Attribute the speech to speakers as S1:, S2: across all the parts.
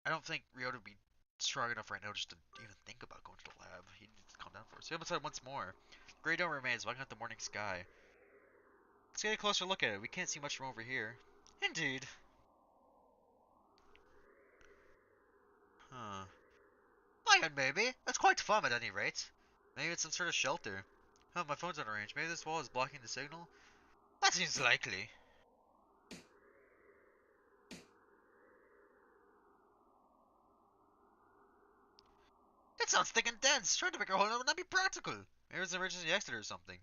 S1: I don't think Ryota would be strong enough right now just to even think about going to the lab. He needs to calm down first. He outside once more. Grey dome remains, blocking out the morning sky. Let's get a closer look at it. We can't see much from over here. Indeed. Huh. Iron, maybe. That's quite fun at any rate. Maybe it's some sort of shelter. Huh, my phone's out of range. Maybe this wall is blocking the signal? That seems likely. It sounds thick and dense. Trying to make a hole would not be practical. Maybe it's an emergency exit or something.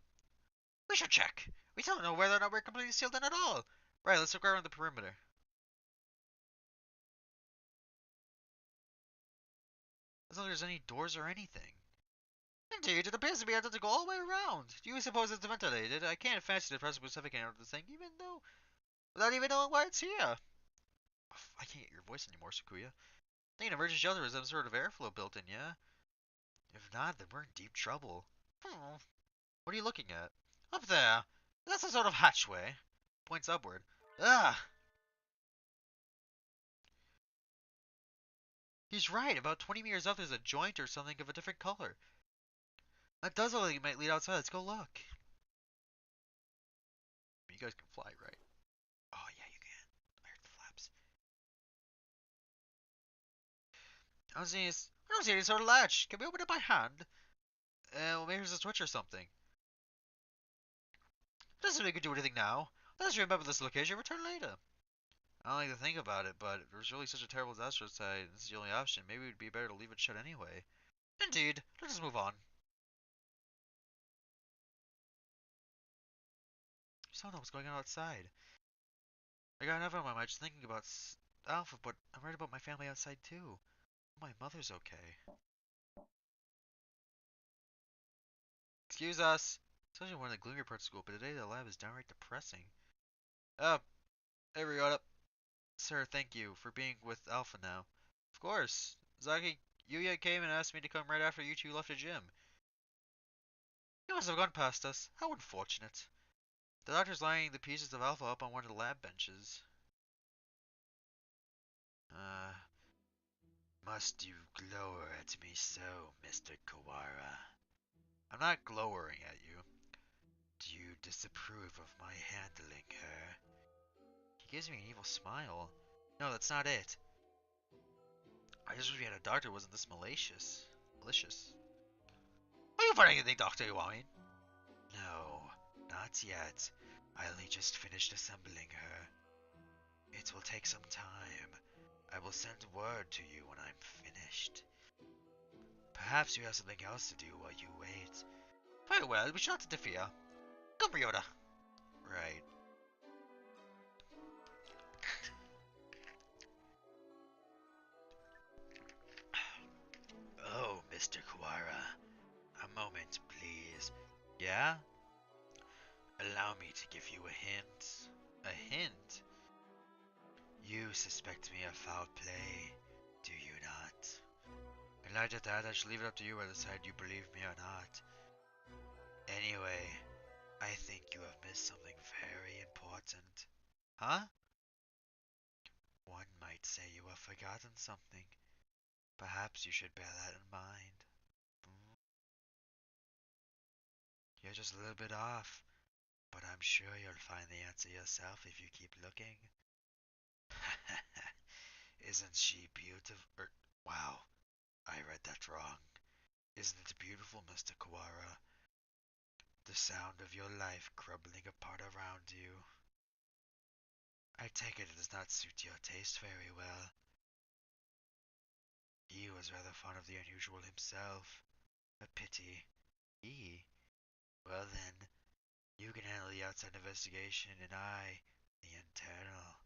S1: We should check. We don't know whether or not we're completely sealed in at all. Right, let's look around the perimeter. As though there's any doors or anything. Indeed, it appears to be able to go all the way around. Do you suppose it's ventilated? I can't fancy the press suffocating out of this thing, even though, without even knowing why it's here. I can't get your voice anymore, Sakuya. I think an emergency shelter has some sort of airflow built in, yeah? If not, then we're in deep trouble. What are you looking at? Up there. That's a sort of hatchway. Points upward. Ah! He's right. About 20 meters up, there's a joint or something of a different color. That does look like it might lead outside. Let's go look. You guys can fly, right? Oh, yeah, you can. I heard the flaps. I don't see any sort of latch. Can we open it by hand? Well, maybe there's a switch or something. Doesn't make we can do anything now. Let's remember this location. Return later. I don't like to think about it, but if there's really such a terrible disaster outside, and this is the only option, maybe it would be better to leave it shut anyway. Indeed. Let us move on. I just don't know what's going on outside. I got enough on my mind just thinking about Alpha, but I'm worried about my family outside too. My mother's okay. Excuse us. Especially one of the gloomier parts of school, but today the lab is downright depressing. Oh, hey Ryota. Sir, thank you for being with Alpha now. Of course. Zaki, Yuya came and asked me to come right after you two left the gym. You must have gone past us. How unfortunate. The doctor's lining the pieces of Alpha up on one of the lab benches. Uh, must you glower at me so, Mr. Kawara? I'm not glowering at you. Do you disapprove of my handling her? He gives me an evil smile. No, that's not it. I just wish we had a doctor who wasn't this malicious. Malicious. Are you finding anything, Doctor, you want me? No, not yet. I only just finished assembling her. It will take some time. I will send word to you when I'm finished. Perhaps you have something else to do while you wait. Very well, we shall not interfere. Come, Ryota. Right. Oh, Mr. Kawara. A moment, please. Yeah? Allow me to give you a hint. A hint? You suspect me of foul play, do you not? In light of that, I should leave it up to you whether side you believe me or not. Anyway, I think you have missed something very important. Huh? One might say you have forgotten something. Perhaps you should bear that in mind. You're just a little bit off, but I'm sure you'll find the answer yourself if you keep looking. Isn't she beautiful? Wow, I read that wrong. Isn't it beautiful, Mr. Kawara? The sound of your life crumbling apart around you. I take it does not suit your taste very well. He was rather fond of the unusual himself. A pity. He? Well then, you can handle the outside investigation and I, the internal.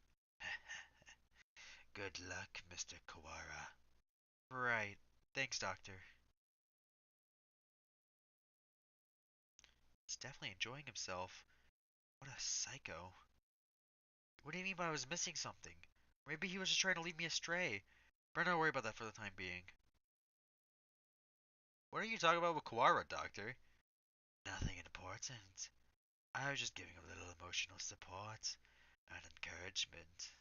S1: Good luck, Mr. Kawara. Right. Thanks, Doctor. He's definitely enjoying himself. What a psycho. What do you mean by I was missing something? Maybe he was just trying to lead me astray. Better not worry about that for the time being. What are you talking about with Kawara, Doctor? Nothing important. I was just giving a little emotional support and encouragement.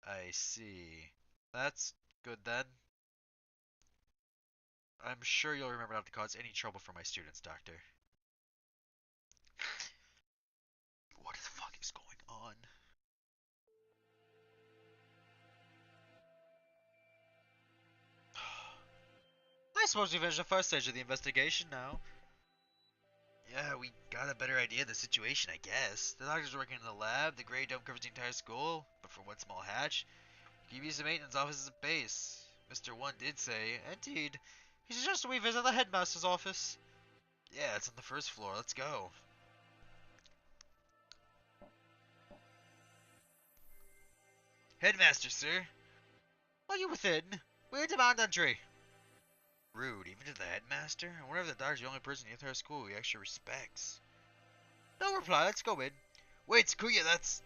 S1: I see. That's Good then. I'm sure you'll remember not to cause any trouble for my students, Doctor. What the fuck is going on? I suppose we finished the first stage of the investigation now. Yeah, we got a better idea of the situation, I guess. The doctor's working in the lab, the gray dome covers the entire school, but for one small hatch, you can use the maintenance office as a base. Mr. One did say, indeed, he suggested we visit the headmaster's office. Yeah, it's on the first floor, let's go. Headmaster, sir. Are you within? We demand entry. Rude, even to the headmaster? I wonder if the doctor's the only person in the entire school he actually respects. No reply, let's go in. Wait, Sakuya, that's...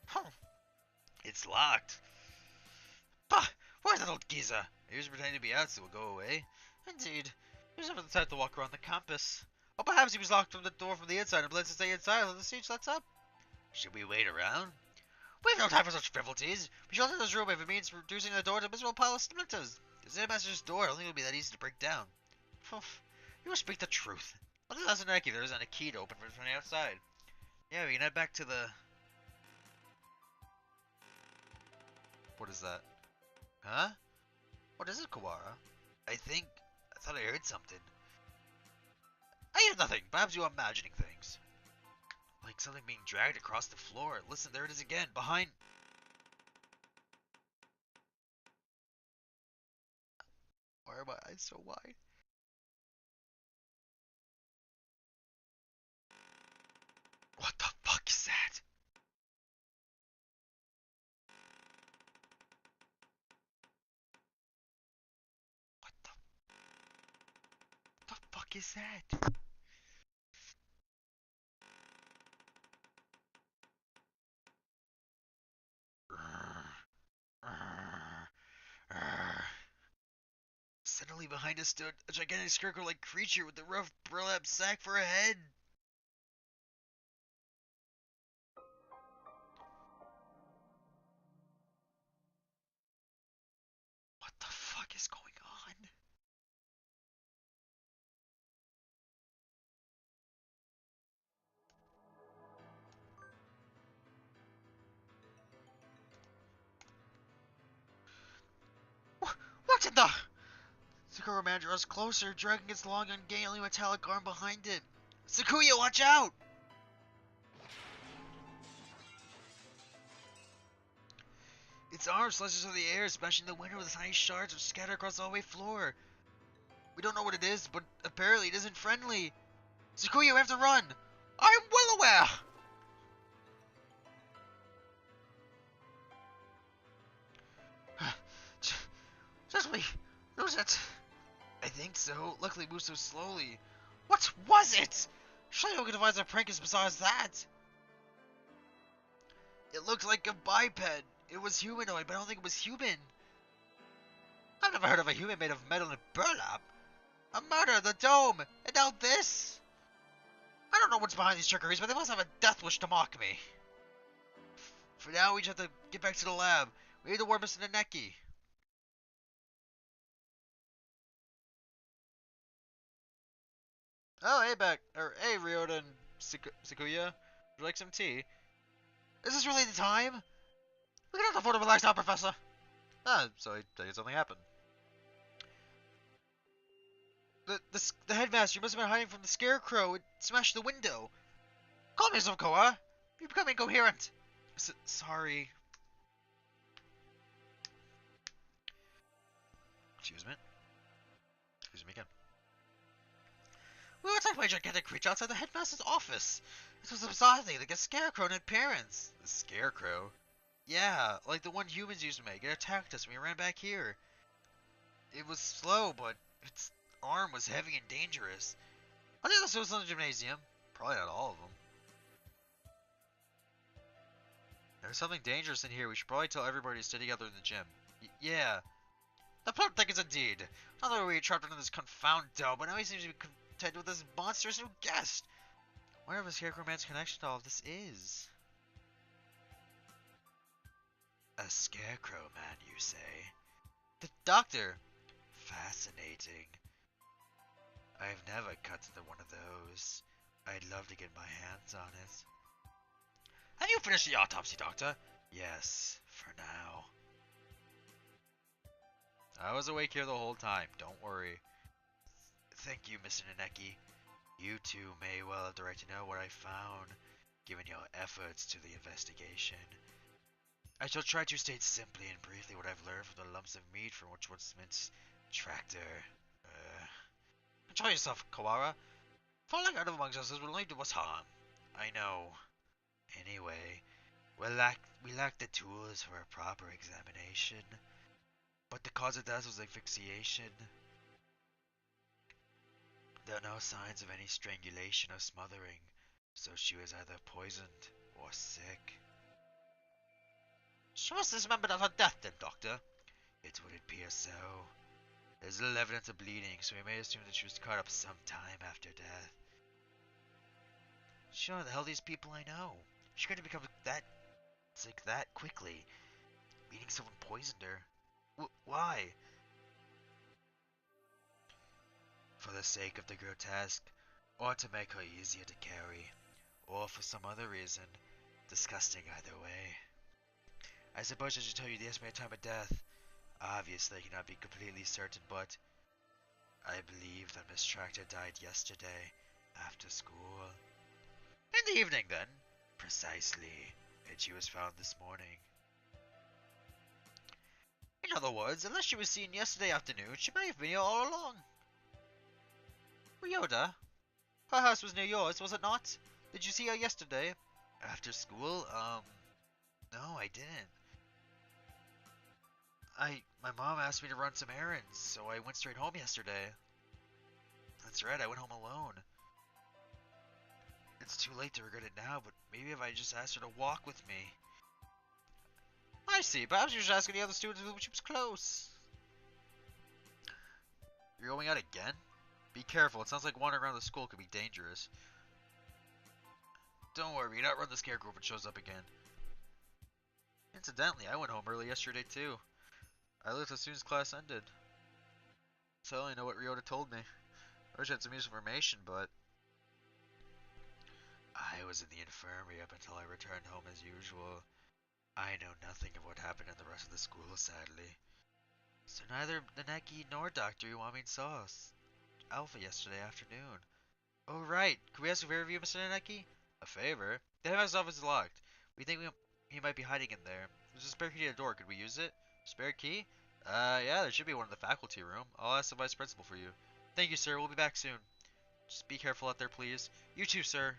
S1: Huh. It's locked. Bah! Where's that old geezer? He was pretending to be out so we'll go away. Indeed. He was never the type to walk around the campus. Or perhaps he was locked from the door from the inside and plans to stay inside until the siege lets up. Should we wait around? We have no time for such frivolities. We shall enter this room if it means reducing the door to a miserable pile of splinters. It's the headmaster's door. I don't think it'll be that easy to break down. You must speak the truth. What does that if there isn't a key to open from the outside? Yeah, we can head back to the... What is that? Huh? What is it, Kawara? I thought I heard something. I heard nothing. Perhaps you're imagining things. Like something being dragged across the floor. Listen, there it is again. Behind... Why are my eyes so wide? What the fuck is that? What the fuck is that? Suddenly behind us stood a gigantic scarecrow-like creature with a rough burlap sack for a head. What the fuck is going on? What in the... Sakura man draws closer, dragging its long, ungainly metallic arm behind it. Sakuya, watch out! Its arm slashes through the air, smashing the window with tiny shards which scatter across the hallway floor. We don't know what it is, but apparently it isn't friendly. Sakuya, we have to run! I'm well aware! Just we lose it. I think so. Luckily it moved so slowly. What was it? Surely we could devise a prank besides that. It looked like a biped. It was humanoid, but I don't think it was human. I've never heard of a human made of metal and burlap. A murder, the dome, and now this. I don't know what's behind these trickeries, but they must have a death wish to mock me. For now, we just have to get back to the lab. We need to warn Mr. Naneki. Oh, hey, hey, Ryota and Sakuya. Would you like some tea? Is this really the time? We cannot afford to relax now, Professor. Ah, so I tell you something happened. The headmaster must have been hiding from the Scarecrow. It smashed the window. Calm yourself, Koa. You're becoming incoherent. Sorry. Excuse me. Excuse me again. We were attacked by a gigantic creature outside the headmaster's office. This was a bizarre thing, like a scarecrow in appearance. The scarecrow? Yeah, like the one humans used to make. It attacked us and we ran back here. It was slow, but its arm was heavy and dangerous. I think this was in the gymnasium. Probably not all of them. There's something dangerous in here. We should probably tell everybody to stay together in the gym. Yeah. The plot thickens indeed. Not that we were trapped under this confound dome, but now he seems to be content with this monstrous new guest. I wonder if the Scarecrow Man's connection to all of this is. A scarecrow man, you say? The doctor! Fascinating. I've never cut to one of those. I'd love to get my hands on it. Have you finished the autopsy, Doctor? Yes, for now. I was awake here the whole time, don't worry. Thank you, Mr. Naneki. You two may well have the right to know what I found, given your efforts to the investigation. I shall try to state simply and briefly what I've learned from the lumps of meat from which was Smith's tractor. Control yourself, Kawara. Falling out amongst us will only do us harm. I know. Anyway, we lack the tools for a proper examination. But the cause of death was asphyxiation. There are no signs of any strangulation or smothering, so she was either poisoned or sick. She was dismembered at her death then, Doctor? It would appear so. There's little evidence of bleeding, so we may assume that she was cut up some time after death. She's one of the healthiest people I know. She couldn't become that sick that quickly. Meaning someone poisoned her. Why? For the sake of the grotesque, or to make her easier to carry, or for some other reason. Disgusting either way. I suppose I should tell you the estimated time of death. Obviously, I cannot be completely certain, but I believe that Miss Tractor died yesterday, after school. In the evening, then? Precisely, and she was found this morning. In other words, unless she was seen yesterday afternoon, she may have been here all along. Ryoda, her house was near yours, was it not? Did you see her yesterday? After school? No, I didn't. My mom asked me to run some errands, so I went straight home yesterday. That's right, I went home alone. It's too late to regret it now, but maybe if I just asked her to walk with me. I see, perhaps you should ask any other students with whom she was close. You're going out again? Be careful, it sounds like wandering around the school could be dangerous. Don't worry, we not run the Scarecrow if it shows up again. Incidentally, I went home early yesterday too. I left as soon as class ended. So I only know what Ryota told me. I wish I had some useful information, but I was in the infirmary up until I returned home as usual. I know nothing of what happened in the rest of the school, sadly. So neither Naneki nor Dr. Iwami saw us. Alpha yesterday afternoon. Oh right, could we ask a favor of you, Mr. Naneki? A favor? The headmaster's office is locked. We think he might be hiding in there. There's a spare key to the door, could we use it? Spare key? Yeah, there should be one in the faculty room. I'll ask the vice principal for you. Thank you, sir, we'll be back soon. Just be careful out there, please. You too, sir.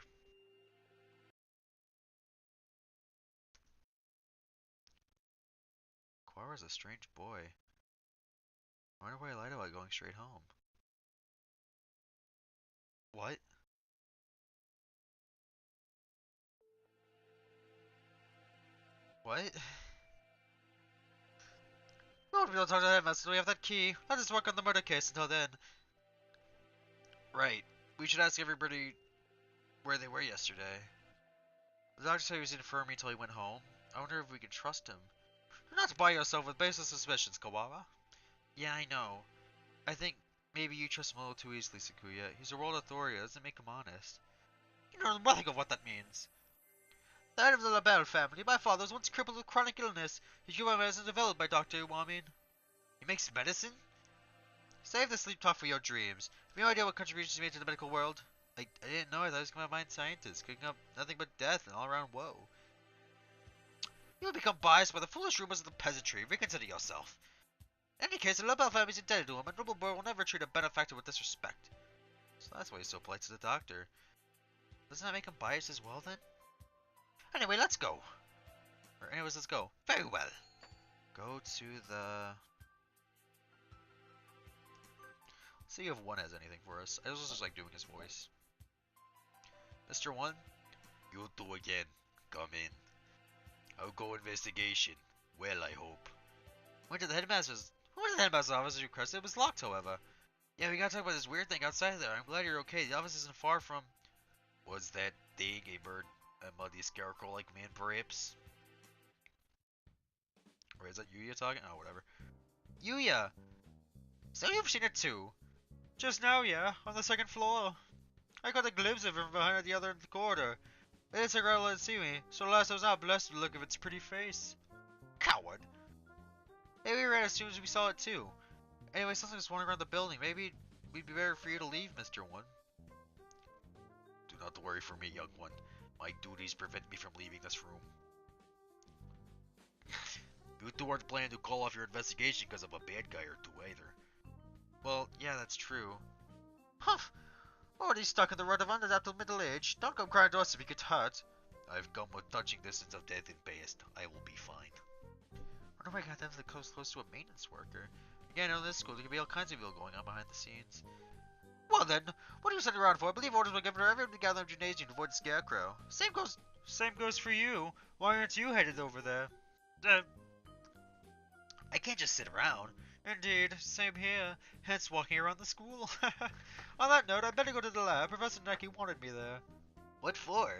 S1: Quara's a strange boy. I wonder why he lied about going straight home. What? What? Oh, we don't talk to the headmaster, we have that key. Let us work on the murder case until then. Right. We should ask everybody where they were yesterday. The doctor said he was in infirmary until he went home. I wonder if we can trust him. Do not buy yourself with baseless suspicions, Kawara. Yeah, I know. I think maybe you trust him a little too easily, Sakuya. He's a world authority, that doesn't make him honest. You know nothing of what that means. The head of the LaBelle family, my father was once crippled with chronic illness. His human medicine developed by Dr. Iwami. He makes medicine? Save the sleep talk for your dreams. Have you no idea what contributions he made to the medical world? I didn't know. I thought he was a mind scientist, cooking up nothing but death and all-around woe. You will become biased by the foolish rumors of the peasantry. Reconsider yourself. In any case, the LaBelle family is indebted to him, and Noble Boy will never treat a benefactor with disrespect. So that's why he's so polite to the doctor. Doesn't that make him biased as well, then? Anyway, let's go. Or anyways, let's go. Very well. Go to the... Let's see if 1 has anything for us. I was just like doing his voice. Mr. 1? You two again. Come in. I'll go investigation. Well, I hope. Went to the headmaster's office as requested. It was locked, however. Yeah, we gotta talk about this weird thing outside there. I'm glad you're okay. The office isn't far from... Was that thing a muddy scarecrow like man, perhaps? Wait, is that Yuya talking? Oh, whatever. Yuya! So you've seen it too? Just now, yeah, on the second floor. I got a glimpse of it from behind the other corridor. It didn't take her to let it see me, so at last I was not blessed with the look of its pretty face. Coward! Maybe we ran as soon as we saw it too. Anyway, something's wandering around the building. Maybe we'd be better for you to leave, Mr. One. Do not worry for me, young one. My duties prevent me from leaving this room. You two aren't planning to call off your investigation because of a bad guy or two either. Well, yeah, that's true. Humph! Already stuck in the rut of unadaptable middle age. Don't come crying to us if you get hurt. I've come with touching distance of death and past. I will be fine. I wonder if I got them close to a maintenance worker. Again, in this school, there could be all kinds of evil going on behind the scenes. Well then, what are you sitting around for? I believe orders were given to everyone to gather in the gymnasium to avoid the Scarecrow. Same goes for you. Why aren't you headed over there? I can't just sit around. Indeed, same here. Hence walking around the school. On that note, I better go to the lab. Professor Neki wanted me there. What for?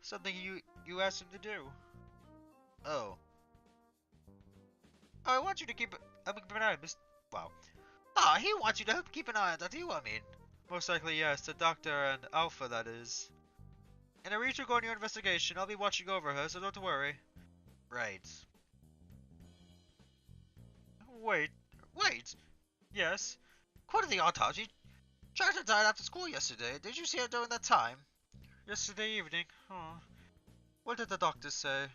S1: Something you asked him to do. Oh. I want you to keep an eye on Miss... Wow. Ah, he wants you to keep an eye on that, I mean. Most likely, yes. The doctor and Alpha, that is. In a reach to go on your investigation, I'll be watching over her, so don't worry. Right. Wait. Yes. Quite the autopsy. Charter died after school yesterday. Did you see her during that time? Yesterday evening. Oh. What did the doctor say?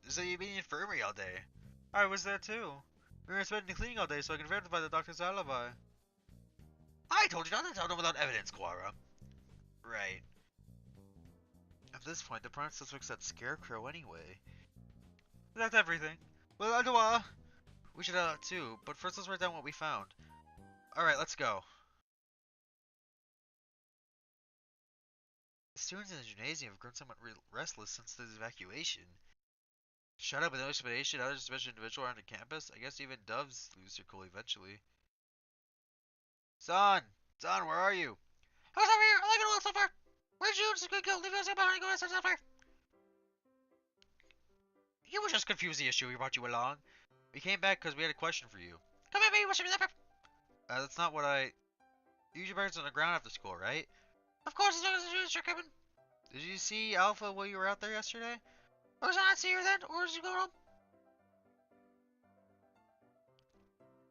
S1: So you've been in the infirmary all day. I was there too. We were spending cleaning all day so I can verify the doctor's alibi. I told you not to tell them without evidence, Quara. Right. At this point, the prime suspect's that Scarecrow anyway. That's everything. Well, Adwa, we should head out too, but first let's write down what we found. Alright, let's go. The students in the gymnasium have grown somewhat restless since the evacuation. Shut up with no explanation, other suspicious individual around the campus? I guess even doves lose their cool eventually. Son, where are you? I was over here, I like it all so far. Where'd you just go? Leave us behind and go so far. You were just confused the issue we brought you along. We came back because we had a question for you. Come at me, what's your zipper? That's not what I... You usually parents on the ground after school, right? Of course, as long as the are coming. Did you see Alpha while you were out there yesterday? Or was I not see her then? Or was she going home?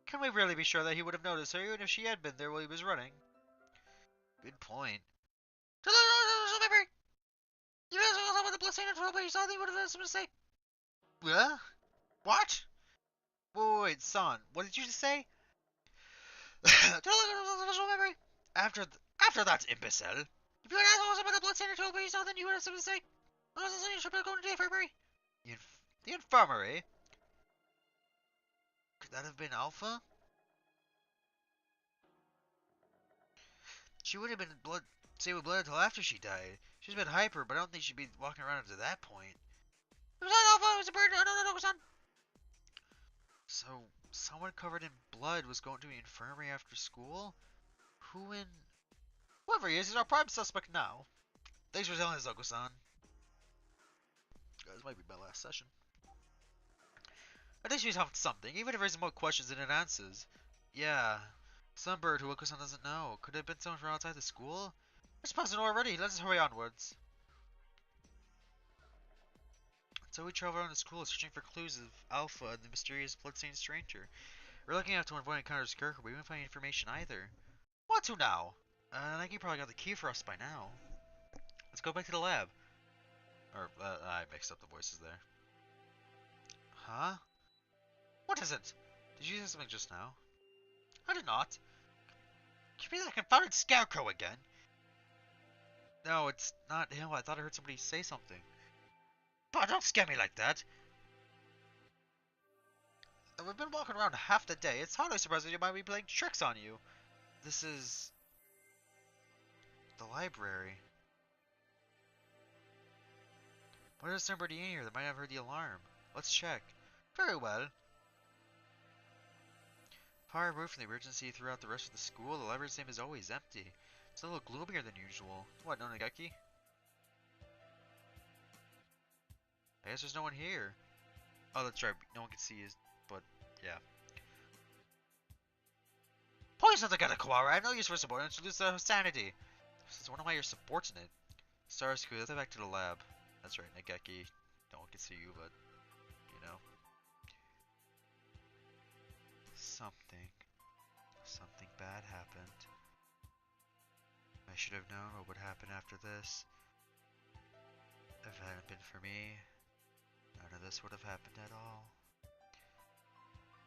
S1: Can we really be sure that he would have noticed her even if she had been there while he was running? Good point. You know what the blessing and trouble you saw he would have done some mistake. What? Wait, son, what did you just say? Memory. After that imbecile. If you had asked about the blood center trouble you saw, then you would have something to say. What was you should be going to the infirmary? The infirmary? Could that have been Alpha? She would have been saved with blood until after she died. She's been hyper, but I don't think she'd be walking around up to that point. It was not Alpha, it was a bird. No, son. So, someone covered in blood was going to the infirmary after school? Whoever he is, he's our prime suspect now. Thanks for telling us, Oko-san. This might be my last session. At least we found something, even if there's more questions than it answers. Yeah. Some bird who Oko-san doesn't know. Could it have been someone from outside the school? We're supposed to know already. Let's hurry onwards. So we travel around the school searching for clues of Alpha and the mysterious bloodstained stranger. We're looking out to avoid encounters with Scarecrow, but we didn't find any information either. What to now? I think you probably got the key for us by now. Let's go back to the lab. Or, I mixed up the voices there. Huh? What is it? Did you say something just now? I did not. Could be that confounded Scarecrow again. No, it's not him. I thought I heard somebody say something. But don't scare me like that. We've been walking around half the day. It's hardly surprising you might be playing tricks on you. This is... the library. What is somebody in here that might have heard the alarm? Let's check. Very well. Far removed from the emergency throughout the rest of the school, the library's name is always empty. It's a little gloomier than usual. What, no Nagaki? I guess there's no one here. Oh, that's right. No one can see his, but yeah. Points not the god of Kawara. I have no use for support. Introduce sanity. Since one of my your subordinate. Starsku, let's head back to the lab. That's right, Nageki. No one can see you, but you know. Something bad happened. I should have known what would happen after this. If it hadn't been for me, none of this would have happened at all.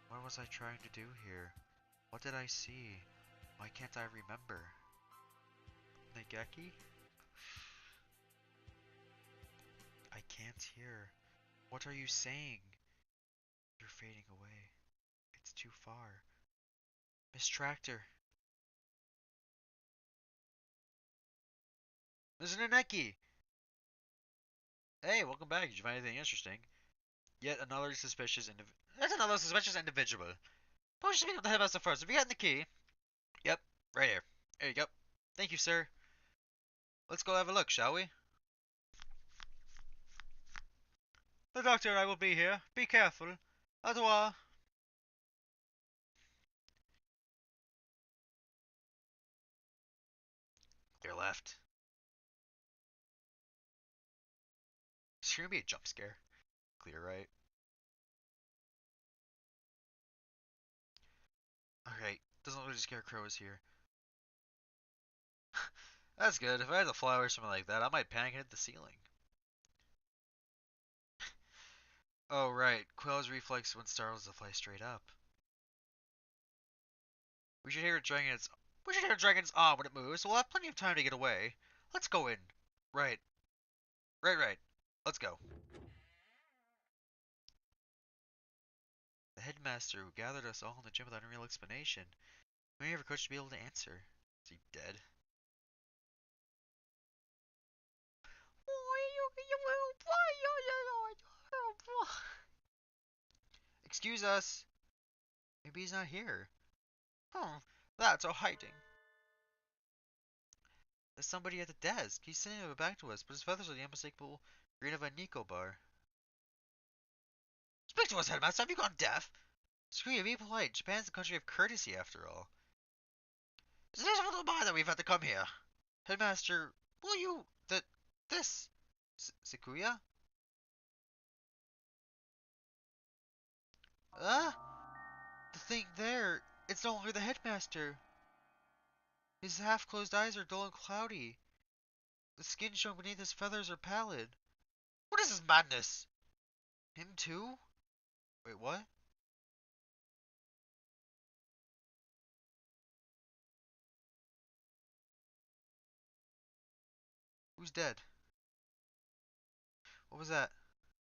S1: What was I trying to do here? What did I see? Why can't I remember? Nageki? I can't hear. What are you saying? You're fading away. It's too far. Miss Tractor. Mr. Naneki! Hey, welcome back. Did you find anything interesting? That's another suspicious individual. But we should speak with the headmaster first. Have you gotten the key? Yep, right here. There you go. Thank you, sir. Let's go have a look, shall we? The doctor and I will be here. Be careful. Au revoir. Clear left. It's gonna be a jump scare. Clear right. Alright, doesn't look like a Scarecrow is here. That's good. If I had to fly or something like that, I might panic and hit the ceiling. Oh, right. Quill's reflex when startled is to fly straight up. We should hear a dragon's. We should hear a dragon's when it moves. So we'll have plenty of time to get away. Let's go in. Right. Right. Let's go. The headmaster who gathered us all in the gym without a real explanation. Many of our coach to be able to answer. Is he dead? Excuse us. Maybe he's not here. That's all hiding. There's somebody at the desk. He's sitting with back to us, but his feathers are the unmistakable green of a Nico bar. Speak to us, headmaster. Have you gone deaf? Screw you, be polite. Japan's the country of courtesy, after all. Is this a little bar that we've had to come here? Headmaster, will you... This... Sakuya? Ah? The thing there, it's no longer the headmaster. His half-closed eyes are dull and cloudy. The skin shown beneath his feathers are pallid. What is this madness? Him too? Wait, what? Who's dead? What was that?